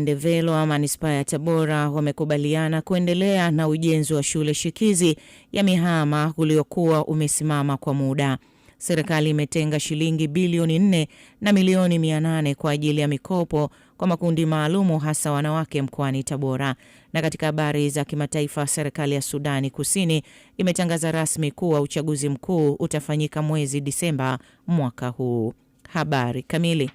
Ndevelo wa manispaa ya Tabora wamekubaliana kuendelea na ujenzi wa shule shikizi ya Mihama uliokuwa umesimama kwa muda. Serikali imetenga shilingi bilioni 4 na milioni 800 kwa ajili ya mikopo kwa makundi maalumu hasa wanawake mkoani Tabora. Na katika habari za kimataifa, serikali ya Sudani Kusini imetangaza rasmi kuwa uchaguzi mkuu utafanyika mwezi Disemba mwaka huu. Habari kamili.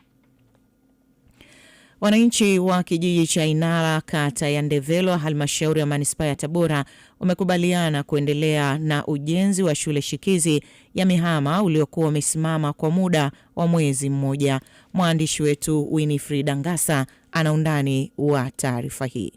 Wananchi wa kijiji cha Inala kata ya Ndevelo halmashauri ya manispaa ya Tabora wamekubaliana kuendelea na ujenzi wa shule shikizi ya Mihama uliokuwa umesimama kwa muda wa mwezi mmoja. Mwandishi wetu Winifrida Ngasa ana undani wa taarifa hii.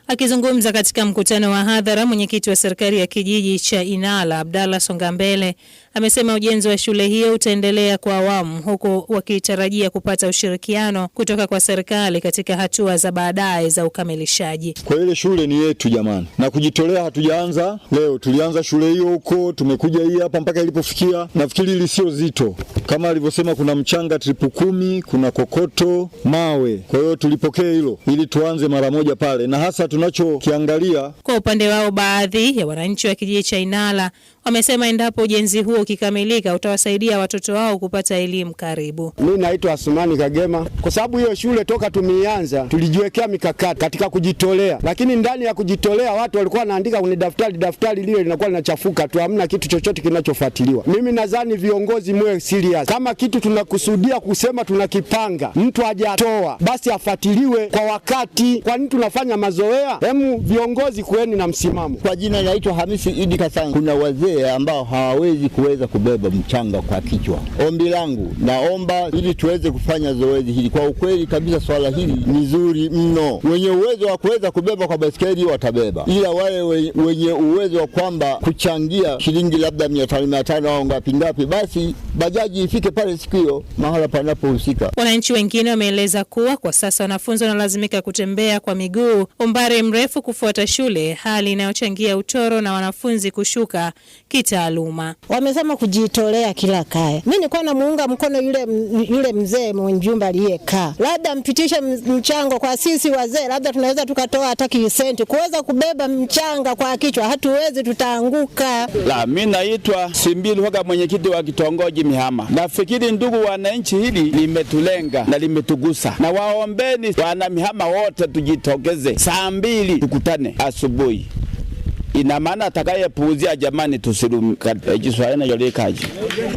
Akizungumza katika mkutano wa hadhara, mwenyekiti wa serikali ya kijiji cha Inala Abdalla Songambele amesema ujenzi wa shule hiyo utaendelea kwa awamu, huku wakitarajia kupata ushirikiano kutoka kwa serikali katika hatua za baadaye za ukamilishaji. Kwa ile shule ni yetu jamani, na kujitolea hatujaanza leo, tulianza shule hiyo huko, tumekuja hii hapa mpaka ilipofikia. Nafikiri ili sio zito, kama alivyosema kuna mchanga tripu 10, kuna kokoto, mawe. Kwa hiyo tulipokea hilo ili tuanze mara moja pale, na hasa tunachokiangalia. Kwa upande wao, baadhi ya wananchi wa kijiji cha Inala wamesema endapo ujenzi huo ukikamilika utawasaidia watoto wao kupata elimu karibu. Mimi naitwa Asumani Kagema. Kwa sababu hiyo shule toka tumeanza tulijiwekea mikakati katika kujitolea, lakini ndani ya kujitolea watu walikuwa wanaandika kwenye daftari lile linakuwa linachafuka tu, hamna kitu chochote kinachofuatiliwa. Mimi nadhani viongozi mwe serious. Kama kitu tunakusudia kusema tunakipanga, mtu hajatoa basi afuatiliwe kwa wakati. Kwa nini tunafanya mazoea? Hemu viongozi kueni na msimamo. Kwa jina naitwa Hamisi Idi Kasanga. Kuna wazee ambao hawawezi kuweza kubeba mchanga kwa kichwa. Ombi langu, naomba ili tuweze kufanya zoezi hili. Kwa ukweli kabisa swala hili ni zuri mno. Wenye uwezo wa kuweza kubeba kwa basikeli watabeba, ila wale wenye uwezo wa kwamba kuchangia shilingi labda 500 au ngapi, basi bajaji ifike pale siku hiyo mahala panapohusika. Wananchi wengine wameeleza kuwa kwa sasa wanafunzi wanalazimika kutembea kwa miguu umbali mrefu kufuata shule, hali inayochangia utoro na wanafunzi kushuka kitaaluma. Wamesema kujitolea kila kaya. Mimi nilikuwa namuunga mkono yule mzee mwenye jumba aliyekaa. Labda mpitishe mchango kwa sisi wazee, labda tunaweza tukatoa hata kisenti kuweza kubeba mchanga kwa kichwa, hatuwezi, tutaanguka. Mimi naitwa Simbili Hoga, mwenyekiti wa kitongoji Mihama. Nafikiri ndugu wananchi, hili limetulenga na limetugusa. Na waombeni wana Mihama wote tujitokeze saa 2 tukutane asubuhi. Ina maana atakayepuuzia jamani tusirumu Kiswahili yolekaji.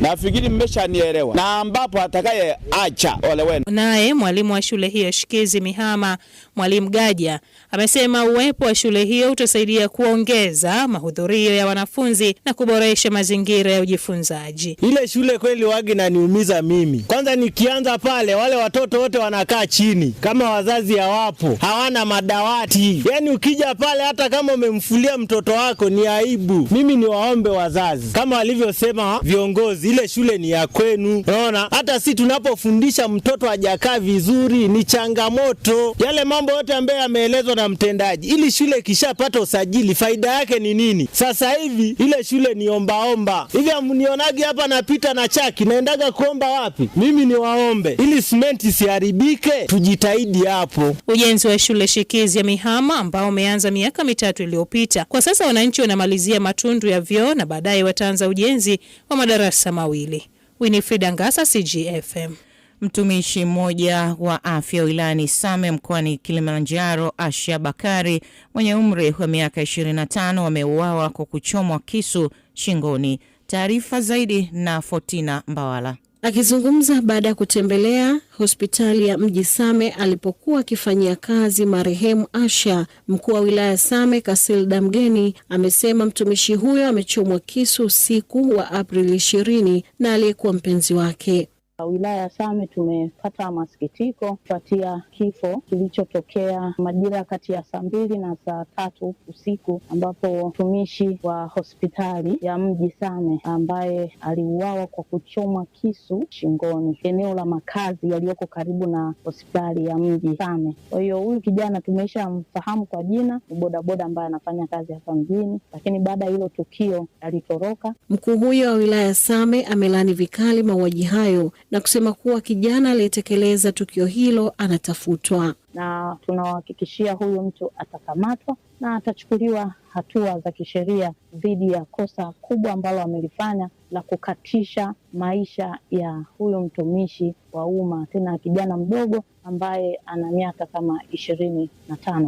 Nafikiri mmeshanielewa. Na ambapo atakaye acha ole wenu. Naye mwalimu wa shule hiyo shikizi Mihama, Mwalimu Gaja, amesema uwepo wa shule hiyo utasaidia kuongeza mahudhurio ya wanafunzi na kuboresha mazingira ya ujifunzaji. Ile shule kweli wagi na niumiza mimi. Kwanza nikianza pale wale watoto wote wanakaa chini kama wazazi hawapo, hawana madawati. Yaani ukija pale hata kama umemfulia mtoto wako ni aibu. Mimi ni waombe wazazi, kama walivyosema viongozi, ile shule ni ya kwenu. Unaona, hata si tunapofundisha mtoto hajakaa vizuri ni changamoto. Yale mambo yote ambayo yameelezwa na mtendaji, ili shule kishapata usajili faida yake ni nini? Sasa hivi ile shule ni ombaomba. Hivi mnionagi hapa napita na chaki naendaga kuomba wapi? Mimi ni waombe ili simenti isiharibike, tujitahidi hapo. Ujenzi wa shule shikizi ya Mihama ambao umeanza miaka 3 iliyopita, kwa sasa wananchi wanamalizia matundu ya vyoo na baadaye wataanza ujenzi wa madarasa 2. Winifrida Ngasa, CGFM. Mtumishi mmoja wa afya wilayani Same mkoani Kilimanjaro, Asha Bakari, mwenye umri wa miaka 25, ameuawa kwa kuchomwa kisu shingoni. Taarifa zaidi na Fortina Mbawala. Akizungumza baada ya kutembelea hospitali ya mji Same alipokuwa akifanyia kazi marehemu Asha, mkuu wa wilaya Same Kasilda Mgeni amesema mtumishi huyo amechomwa kisu usiku wa Aprili 20 na aliyekuwa mpenzi wake. Wilaya ya Same tumepata masikitiko kufuatia kifo kilichotokea majira kati ya saa 2 na saa 3 usiku, ambapo mtumishi wa hospitali ya mji Same ambaye aliuawa kwa kuchomwa kisu shingoni eneo la makazi yaliyoko karibu na hospitali ya mji Same. Kwa hiyo huyu kijana tumeshamfahamu kwa jina, ni bodaboda ambaye anafanya kazi hapa mjini, lakini baada ya hilo tukio alitoroka. Mkuu huyo wa wilaya ya Same amelani vikali mauaji hayo na kusema kuwa kijana aliyetekeleza tukio hilo anatafutwa. na tunawahakikishia huyu mtu atakamatwa na atachukuliwa hatua za kisheria dhidi ya kosa kubwa ambalo amelifanya la kukatisha maisha ya huyu mtumishi wa umma, tena kijana mdogo ambaye ana miaka kama 25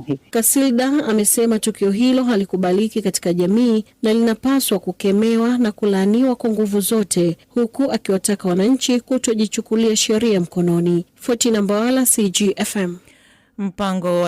hivi. Kasilda amesema tukio hilo halikubaliki katika jamii na linapaswa kukemewa na kulaaniwa kwa nguvu zote, huku akiwataka wananchi kutojichukulia sheria mkononi. Fortina Mbawala, CGFM. Mpango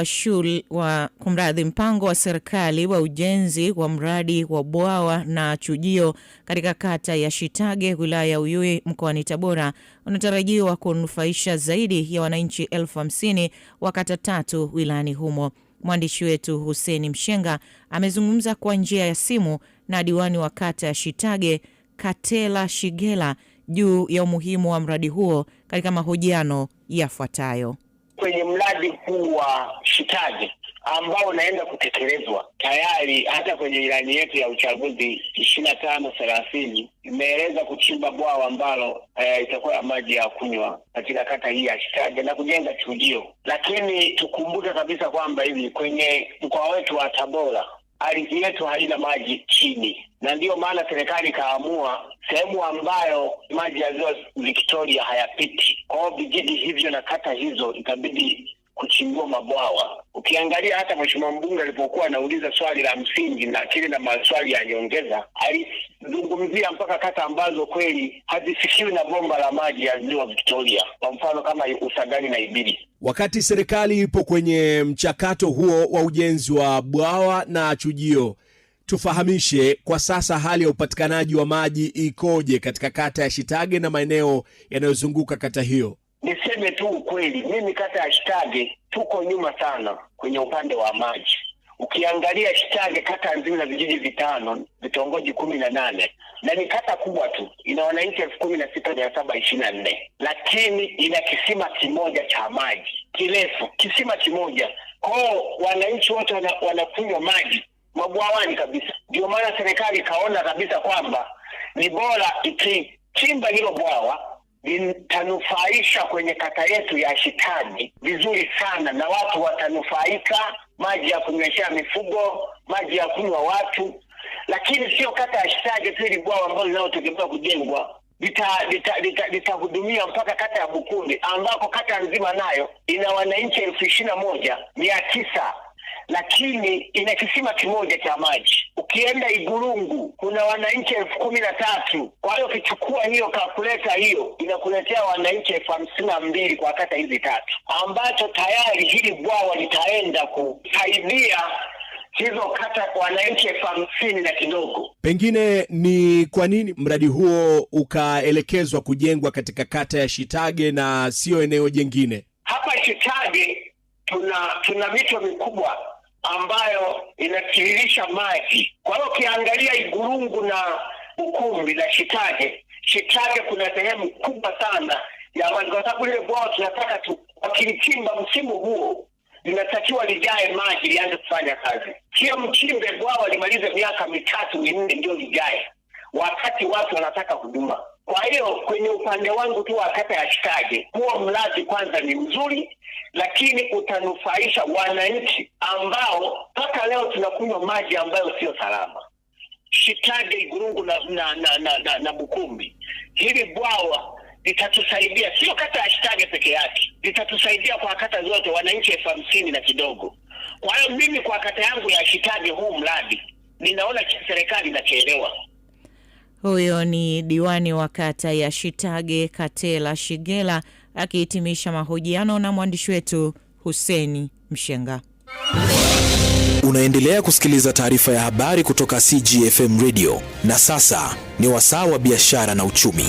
wa serikali wa ujenzi wa mradi wa bwawa na chujio katika kata ya Shitage wilaya ya Uyui mkoani Tabora unatarajiwa kunufaisha zaidi ya wananchi 50,000 wa kata 3 wilayani humo. Mwandishi wetu Hussein Mshenga amezungumza kwa njia ya simu na diwani wa kata ya Shitage Katela Shigela juu ya umuhimu wa mradi huo katika mahojiano yafuatayo. Kwenye mradi huu wa Shitage ambao unaenda kutekelezwa tayari, hata kwenye ilani yetu ya uchaguzi 25-30 imeeleza kuchimba bwawa ambalo itakuwa ya maji ya kunywa katika kata hii ya Shitage na kujenga chujio. Lakini tukumbuke kabisa kwamba hivi kwenye mkoa wetu wa Tabora ardhi yetu haina maji chini, na ndio maana serikali kaamua sehemu ambayo maji ya ziwa Victoria hayapiti, kwa hiyo vijiji hivyo na kata hizo itabidi kuchimbua mabwawa. Ukiangalia hata mheshimiwa mbunge alipokuwa anauliza swali la msingi na kile na maswali ya nyongeza, alizungumzia mpaka kata ambazo kweli hazifikiwi na bomba la maji ya ziwa Victoria, kwa mfano kama Usagani na Ibili. Wakati serikali ipo kwenye mchakato huo wa ujenzi wa bwawa na chujio, tufahamishe kwa sasa hali ya upatikanaji wa maji ikoje katika kata ya Shitage na maeneo yanayozunguka kata hiyo? Niseme tu ukweli, mimi kata ya Shitage tuko nyuma sana kwenye upande wa maji. Ukiangalia Shitage kata nzima na vijiji 5, vitongoji 18, na ni kata kubwa tu, ina wananchi 16,724, lakini ina kisima kimoja cha maji kirefu, kisima kimoja. Kwa wananchi wote wanakunywa maji mabwawani kabisa. Ndio maana serikali kaona kabisa kwamba ni bora ikichimba hilo bwawa litanufaisha kwenye kata yetu ya Shitage vizuri sana, na watu watanufaika, maji ya kunyweshea mifugo, maji ya kunywa watu. Lakini sio kata ya Shitage tu ile bwawa ambalo linalotegemewa kujengwa litahudumia mpaka kata ya Bukumbi, ambako kata nzima nayo ina wananchi 21,900, lakini ina kisima kimoja cha maji. Ukienda Igurungu kuna wananchi 13,000. Kwa hiyo ukichukua hiyo kalkuleta hiyo inakuletea wananchi 52,000 kwa kata hizi 3, ambacho tayari hili bwawa litaenda kusaidia hizo kata wananchi 50,000 na kidogo. Pengine ni kwa nini mradi huo ukaelekezwa kujengwa katika kata ya Shitage na sio eneo jingine? Hapa Shitage tuna mito mikubwa ambayo inatiririsha maji. Kwa hiyo ukiangalia Igurungu na Bukumbi na Shitage kuna sehemu kubwa sana ya maji, kwa sababu ile bwawa tunataka wakilichimba msimu huo linatakiwa lijae maji lianze kufanya kazi. Sio mchimbe bwawa limalize miaka 3-4 ndio lijae, wakati watu wanataka huduma. Kwa hiyo kwenye upande wangu tu wa kata ya Shitage, huo mradi kwanza ni mzuri, lakini utanufaisha wananchi ambao mpaka leo tunakunywa maji ambayo sio salama. Shitage, Igurungu na Bukumbi, hili bwawa litatusaidia, sio kata ya Shitage peke yake, litatusaidia kwa kata zote, wananchi 50,000 na kidogo. Kwa hiyo mimi kwa kata yangu ya Shitage huu mradi ninaona serikali inachelewa. Huyo ni diwani wa kata ya Shitage Katela Shigela akihitimisha mahojiano na mwandishi wetu Hussein Mshenga. Unaendelea kusikiliza taarifa ya habari kutoka CGFM Radio, na sasa ni wasaa wa biashara na uchumi.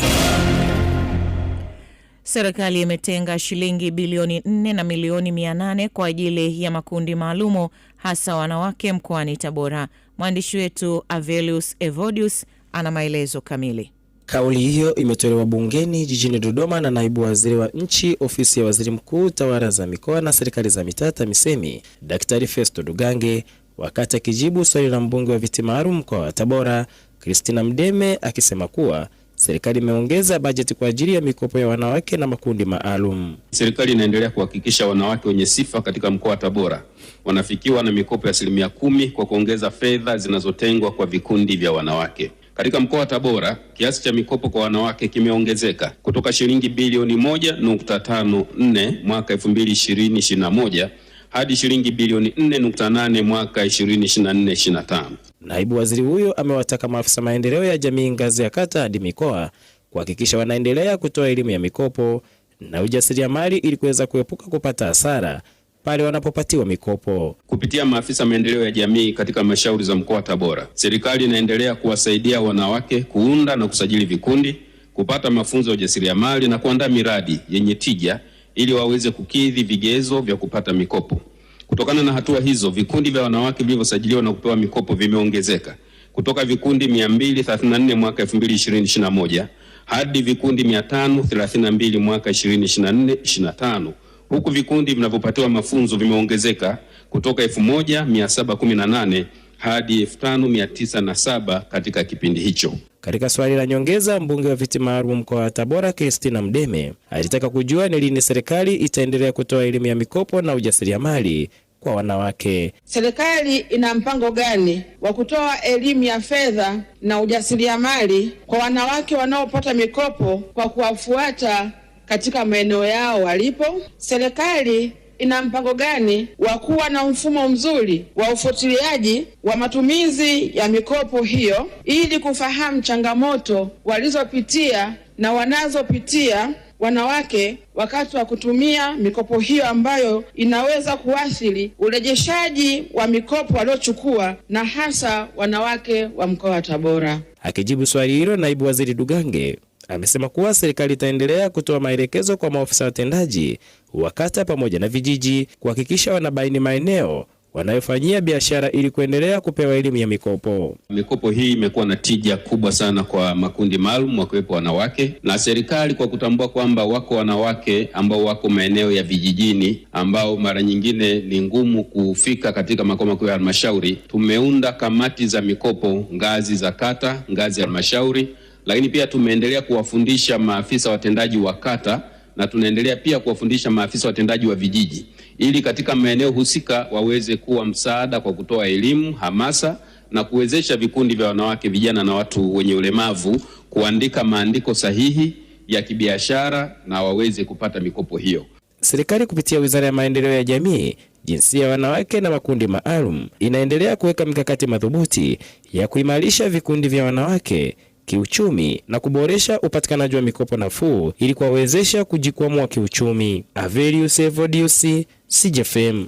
Serikali imetenga shilingi bilioni 4 na milioni 800 kwa ajili ya makundi maalumu, hasa wanawake mkoani Tabora. Mwandishi wetu Avelius Evodius ana maelezo kamili. Kauli hiyo imetolewa bungeni jijini Dodoma na naibu waziri wa nchi ofisi ya waziri mkuu, tawala za mikoa na serikali za mitaa TAMISEMI, Daktari Festo Dugange, wakati akijibu swali la mbunge wa viti maalum mkoa wa Tabora Christina Mdeme, akisema kuwa serikali imeongeza bajeti kwa ajili ya mikopo ya wanawake na makundi maalum. Serikali inaendelea kuhakikisha wanawake wenye sifa katika mkoa wa Tabora wanafikiwa na mikopo ya 10% kwa kuongeza fedha zinazotengwa kwa vikundi vya wanawake. Katika mkoa wa Tabora, kiasi cha mikopo kwa wanawake kimeongezeka kutoka shilingi bilioni 1.54 mwaka 2020-2021 hadi shilingi bilioni 4.8 mwaka 2024-2025. Naibu waziri huyo amewataka maafisa maendeleo ya jamii ngazi ya kata hadi mikoa kuhakikisha wanaendelea kutoa elimu ya mikopo na ujasiriamali ili kuweza kuepuka kupata hasara pale wanapopatiwa mikopo. Kupitia maafisa maendeleo ya jamii katika halmashauri za mkoa wa Tabora, serikali inaendelea kuwasaidia wanawake kuunda na kusajili vikundi, kupata mafunzo ya ujasiriamali na kuandaa miradi yenye tija ili waweze kukidhi vigezo vya kupata mikopo. Kutokana na hatua hizo, vikundi vya wanawake vilivyosajiliwa na kupewa mikopo vimeongezeka kutoka vikundi 234 mwaka 2020-2021 hadi vikundi 532 mwaka 2024-2025, huku vikundi vinavyopatiwa mafunzo vimeongezeka kutoka 1718 hadi 5907 katika kipindi hicho. Katika swali la nyongeza, mbunge wa viti maalum mkoa wa Tabora Christina Mdeme alitaka kujua ni lini serikali itaendelea kutoa elimu ya mikopo na ujasiriamali kwa wanawake. Serikali ina mpango gani wa kutoa elimu ya fedha na ujasiriamali kwa wanawake wanaopata mikopo kwa kuwafuata katika maeneo yao walipo? Serikali ina mpango gani wa kuwa na mfumo mzuri wa ufuatiliaji wa matumizi ya mikopo hiyo ili kufahamu changamoto walizopitia na wanazopitia wanawake wakati wa kutumia mikopo hiyo ambayo inaweza kuathiri urejeshaji wa mikopo waliochukua na hasa wanawake wa mkoa wa Tabora? Akijibu swali hilo, naibu waziri Dugange amesema kuwa serikali itaendelea kutoa maelekezo kwa maafisa watendaji wa kata pamoja na vijiji kuhakikisha wanabaini maeneo wanayofanyia biashara ili kuendelea kupewa elimu ya mikopo. Mikopo hii imekuwa na tija kubwa sana kwa makundi maalum wakiwepo wanawake, na serikali kwa kutambua kwamba wako wanawake ambao wako maeneo ya vijijini ambao mara nyingine ni ngumu kufika katika makao makuu ya halmashauri, tumeunda kamati za mikopo ngazi za kata, ngazi ya halmashauri, lakini pia tumeendelea kuwafundisha maafisa watendaji wa kata na tunaendelea pia kuwafundisha maafisa watendaji wa vijiji ili katika maeneo husika waweze kuwa msaada kwa kutoa elimu, hamasa na kuwezesha vikundi vya wanawake, vijana na watu wenye ulemavu kuandika maandiko sahihi ya kibiashara na waweze kupata mikopo hiyo. Serikali kupitia Wizara ya Maendeleo ya Jamii, Jinsia ya Wanawake na Makundi Maalum inaendelea kuweka mikakati madhubuti ya kuimarisha vikundi vya wanawake kiuchumi na kuboresha upatikanaji wa mikopo nafuu ili kuwawezesha kujikwamua kiuchumi. Averius Evodius, CJFM.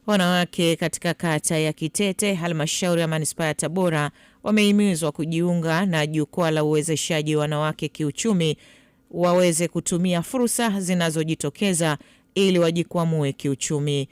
Wanawake katika kata ya Kitete, halmashauri ya manispaa ya Tabora, wamehimizwa kujiunga na jukwaa la uwezeshaji wanawake kiuchumi waweze kutumia fursa zinazojitokeza ili wajikwamue kiuchumi.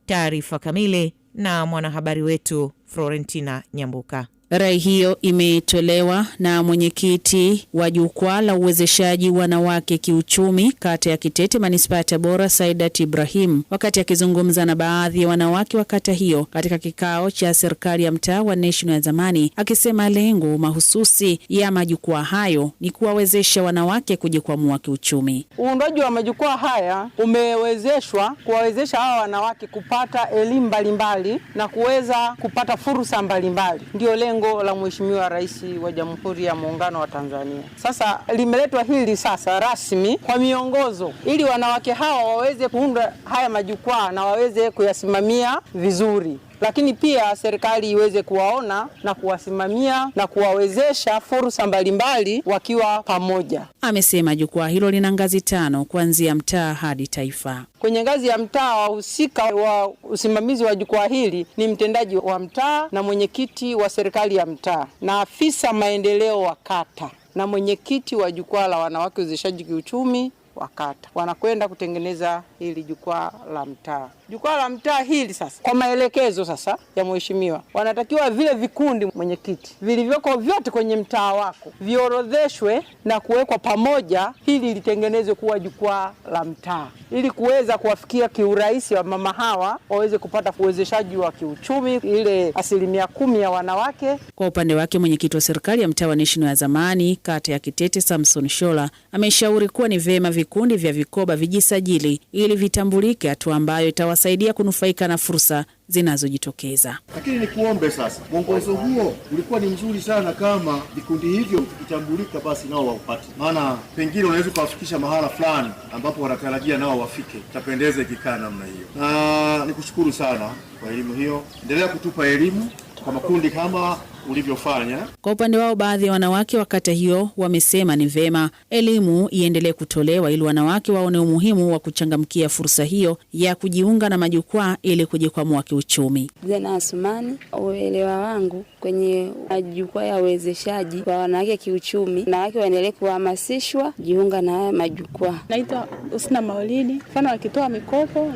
Taarifa kamili na mwanahabari wetu Florentina Nyambuka. Rai hiyo imetolewa na mwenyekiti wa jukwaa la uwezeshaji wanawake kiuchumi kata ya Kitete manispaa ya Tabora, Saidat Ibrahim, wakati akizungumza na baadhi ya wanawake wa kata hiyo katika kikao cha serikali ya mtaa wa National ya zamani, akisema lengo mahususi ya majukwaa hayo ni kuwawezesha wanawake kujikwamua kiuchumi. Uundaji wa majukwaa haya umewezeshwa kuwawezesha hawa wanawake kupata elimu mbalimbali na kuweza kupata fursa mbalimbali. Ndio lengo la Mheshimiwa Rais wa Jamhuri ya Muungano wa Tanzania. Sasa limeletwa hili sasa rasmi kwa miongozo ili wanawake hawa waweze kuunda haya majukwaa na waweze kuyasimamia vizuri. Lakini pia serikali iweze kuwaona na kuwasimamia na kuwawezesha fursa mbalimbali wakiwa pamoja. Amesema jukwaa hilo lina ngazi 5 kuanzia mtaa hadi taifa. Kwenye ngazi ya mtaa, wahusika wa usimamizi wa jukwaa hili ni mtendaji wa mtaa na mwenyekiti wa serikali ya mtaa na afisa maendeleo wa kata na mwenyekiti wa jukwaa la wanawake uwezeshaji kiuchumi wa kata. Wanakwenda kutengeneza hili jukwaa la mtaa. jukwaa la mtaa hili sasa, kwa maelekezo sasa ya mheshimiwa, wanatakiwa vile vikundi, mwenyekiti, vilivyoko vyote kwenye mtaa wako viorodheshwe na kuwekwa pamoja, hili litengenezwe kuwa jukwaa la mtaa, ili kuweza kuwafikia kiurahisi wa mama hawa waweze kupata uwezeshaji wa kiuchumi, ile 10% ya wanawake. Kwa upande wake, mwenyekiti wa serikali ya mtaa wa National ya zamani kata ya Kitete Samson Shola ameshauri kuwa ni vema vikundi vya vikoba vijisajili ili vitambulike, hatua ambayo itawasaidia kunufaika na fursa zinazojitokeza. Lakini nikuombe sasa, mwongozo huo ulikuwa ni mzuri sana kama vikundi hivyo vitambulika, basi nao waupate, maana pengine unaweza kuwafikisha mahala fulani ambapo wanatarajia nao wafike. Itapendeza ikikaa namna hiyo, na nikushukuru sana kwa elimu hiyo. Endelea kutupa elimu kwa makundi kama ulivyofanya. Kwa upande wao, baadhi ya wanawake wa kata hiyo wamesema ni vema elimu iendelee kutolewa ili wanawake waone umuhimu wa kuchangamkia fursa hiyo ya kujiunga na majukwaa ili kujikwamua kiuchumi. Zena Asumani, uelewa wangu kwenye majukwaa ya uwezeshaji kwa wanawake kiuchumi, wanawake waendelee kuhamasishwa jiunga na haya majukwaa. Naitwa Usna Maulidi. Mfano wakitoa mikopo,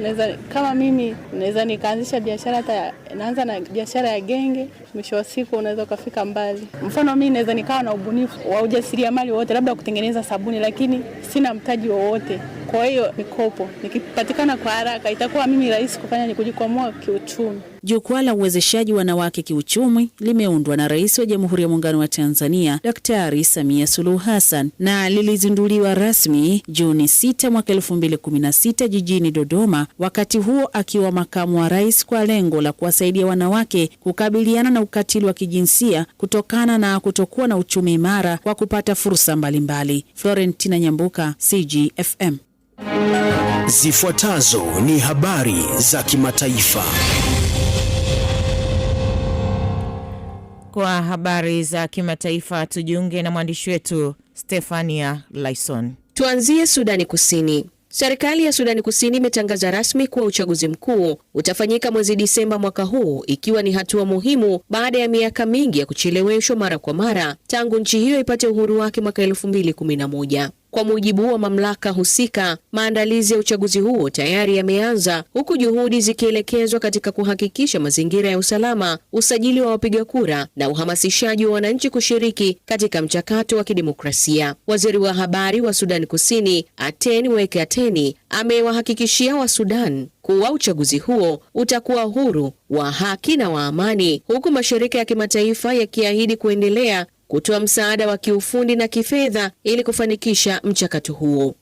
kama mimi naweza nikaanzisha biashara, hata naanza na biashara ya genge, mwisho wa siku unaweza kufika mbali. Mfano mimi naweza nikawa na ubunifu wa ujasiriamali wote, labda kutengeneza sabuni, lakini sina mtaji wowote. Kwa hiyo mikopo nikipatikana kwa haraka itakuwa mimi rahisi kufanya ni kujikwamua kiuchumi. Jukwaa la uwezeshaji wanawake kiuchumi limeundwa na Rais wa Jamhuri ya Muungano wa Tanzania Daktari Samia Suluhu Hassan na lilizinduliwa rasmi Juni 6 mwaka 2016 jijini Dodoma, wakati huo akiwa makamu wa rais, kwa lengo la kuwasaidia wanawake kukabiliana na ukatili wa kijinsia kutokana na kutokuwa na uchumi imara kwa kupata fursa mbalimbali. Florentina Nyambuka, CGFM. Zifuatazo ni habari za kimataifa. Kwa habari za kimataifa tujiunge na mwandishi wetu Stefania Lyson. Tuanzie Sudani Kusini. Serikali ya Sudani Kusini imetangaza rasmi kuwa uchaguzi mkuu utafanyika mwezi Disemba mwaka huu, ikiwa ni hatua muhimu baada ya miaka mingi ya kucheleweshwa mara kwa mara tangu nchi hiyo ipate uhuru wake mwaka 2011. Kwa mujibu wa mamlaka husika, maandalizi ya uchaguzi huo tayari yameanza, huku juhudi zikielekezwa katika kuhakikisha mazingira ya usalama, usajili wa wapiga kura na uhamasishaji wa wananchi kushiriki katika mchakato wa kidemokrasia. Waziri wa habari wa Sudan Kusini, Aten Weke Ateni, amewahakikishia wa Sudan kuwa uchaguzi huo utakuwa huru, wa haki na wa amani, huku mashirika ya kimataifa yakiahidi kuendelea kutoa msaada wa kiufundi na kifedha ili kufanikisha mchakato huo.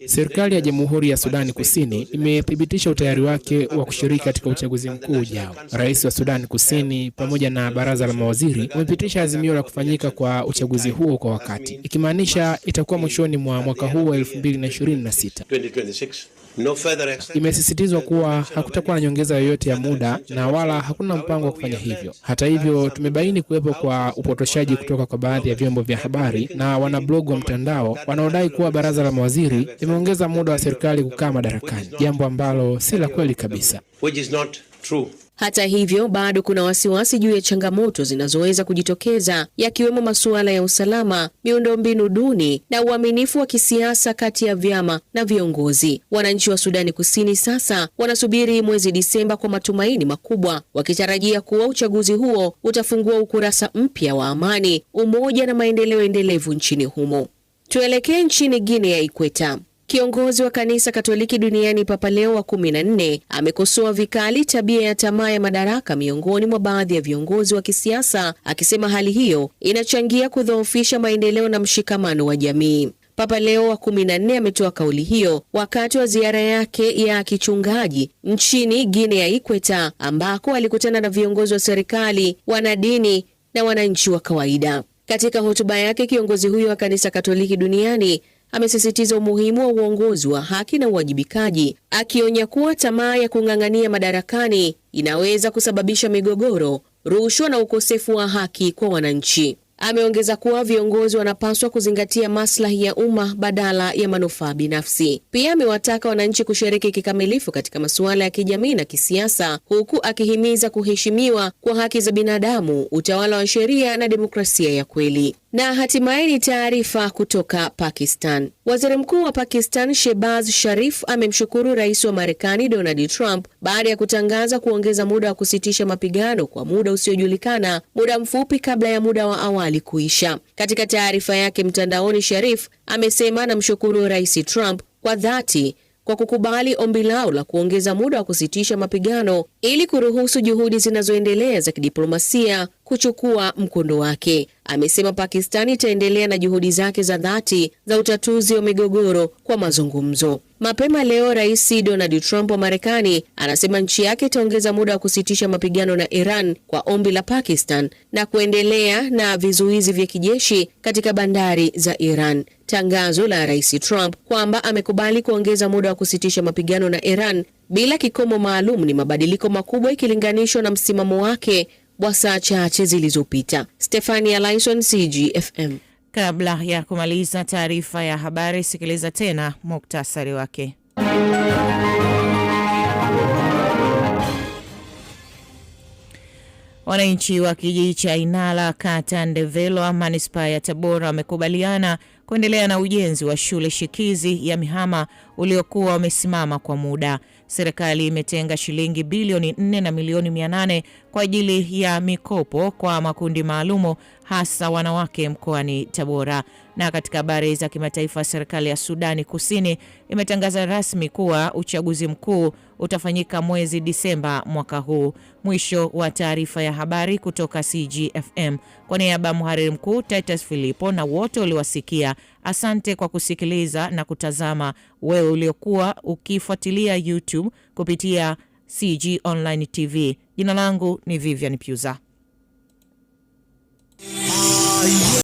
Serikali ya Jamhuri ya Sudani Kusini imethibitisha utayari wake wa kushiriki katika uchaguzi mkuu ujao. Rais wa Sudani Kusini pamoja na baraza la mawaziri wamepitisha azimio la kufanyika kwa uchaguzi huo kwa wakati, ikimaanisha itakuwa mwishoni mwa mwaka huu wa 2026. Imesisitizwa kuwa hakutakuwa na nyongeza yoyote ya muda na wala hakuna mpango wa kufanya hivyo. Hata hivyo, tumebaini kuwepo kwa upotoshaji kutoka kwa baadhi ya vyombo vya habari na wanablogu wa mtandao wanaodai kuwa baraza la mawaziri limeongeza muda wa serikali kukaa madarakani, jambo ambalo si la kweli kabisa. Hata hivyo, bado kuna wasiwasi juu ya changamoto zinazoweza kujitokeza, yakiwemo masuala ya usalama, miundombinu duni na uaminifu wa kisiasa kati ya vyama na viongozi. Wananchi wa Sudani Kusini sasa wanasubiri mwezi Disemba kwa matumaini makubwa, wakitarajia kuwa uchaguzi huo utafungua ukurasa mpya wa amani, umoja na maendeleo endelevu nchini humo. Tuelekee nchini Guinea ya Ikweta. Kiongozi wa kanisa Katoliki duniani Papa Leo wa 14 amekosoa vikali tabia ya tamaa ya madaraka miongoni mwa baadhi ya viongozi wa kisiasa, akisema hali hiyo inachangia kudhoofisha maendeleo na mshikamano wa jamii. Papa Leo wa 14 ametoa kauli hiyo wakati wa ziara yake ya kichungaji nchini Guinea ya Ikweta, ambako alikutana na viongozi wa serikali, wanadini na wananchi wa kawaida. Katika hotuba yake, kiongozi huyo wa kanisa Katoliki duniani amesisitiza umuhimu wa uongozi wa haki na uwajibikaji, akionya kuwa tamaa ya kung'ang'ania madarakani inaweza kusababisha migogoro, rushwa na ukosefu wa haki kwa wananchi. Ameongeza kuwa viongozi wanapaswa kuzingatia maslahi ya umma badala ya manufaa binafsi. Pia amewataka wananchi kushiriki kikamilifu katika masuala ya kijamii na kisiasa, huku akihimiza kuheshimiwa kwa haki za binadamu, utawala wa sheria na demokrasia ya kweli. Na hatimaye ni taarifa kutoka Pakistan. Waziri Mkuu wa Pakistan Shehbaz Sharif amemshukuru Rais wa Marekani Donald Trump baada ya kutangaza kuongeza muda wa kusitisha mapigano kwa muda usiojulikana muda mfupi kabla ya muda wa awali kuisha. Katika taarifa yake mtandaoni, Sharif amesema anamshukuru Rais Trump kwa dhati kwa kukubali ombi lao la kuongeza muda wa kusitisha mapigano ili kuruhusu juhudi zinazoendelea za kidiplomasia kuchukua mkondo wake. Amesema Pakistani itaendelea na juhudi zake za dhati za utatuzi wa migogoro kwa mazungumzo. Mapema leo, Rais Donald Trump wa Marekani anasema nchi yake itaongeza muda wa kusitisha mapigano na Iran kwa ombi la Pakistan na kuendelea na vizuizi vya kijeshi katika bandari za Iran. Tangazo la Rais Trump kwamba amekubali kuongeza muda wa kusitisha mapigano na Iran bila kikomo maalum ni mabadiliko makubwa ikilinganishwa na msimamo wake wa saa chache zilizopita. Stefania Lyson, CGFM. Kabla ya kumaliza taarifa ya habari, sikiliza tena muktasari wake. Wananchi wa kijiji cha Inala, kata Ndevelo, manispaa ya Tabora wamekubaliana kuendelea na ujenzi wa shule shikizi ya Mihama uliokuwa umesimama kwa muda. Serikali imetenga shilingi bilioni 4 na milioni 800 kwa ajili ya mikopo kwa makundi maalumu hasa wanawake mkoani Tabora. Na katika habari za kimataifa, serikali ya Sudani Kusini imetangaza rasmi kuwa uchaguzi mkuu utafanyika mwezi Disemba mwaka huu. Mwisho wa taarifa ya habari kutoka CGFM. Kwa niaba ya mhariri mkuu Titus Filipo na wote uliowasikia, asante kwa kusikiliza na kutazama. Wewe uliokuwa ukifuatilia YouTube kupitia CG Online TV. Jina langu ni Vivian Piuza.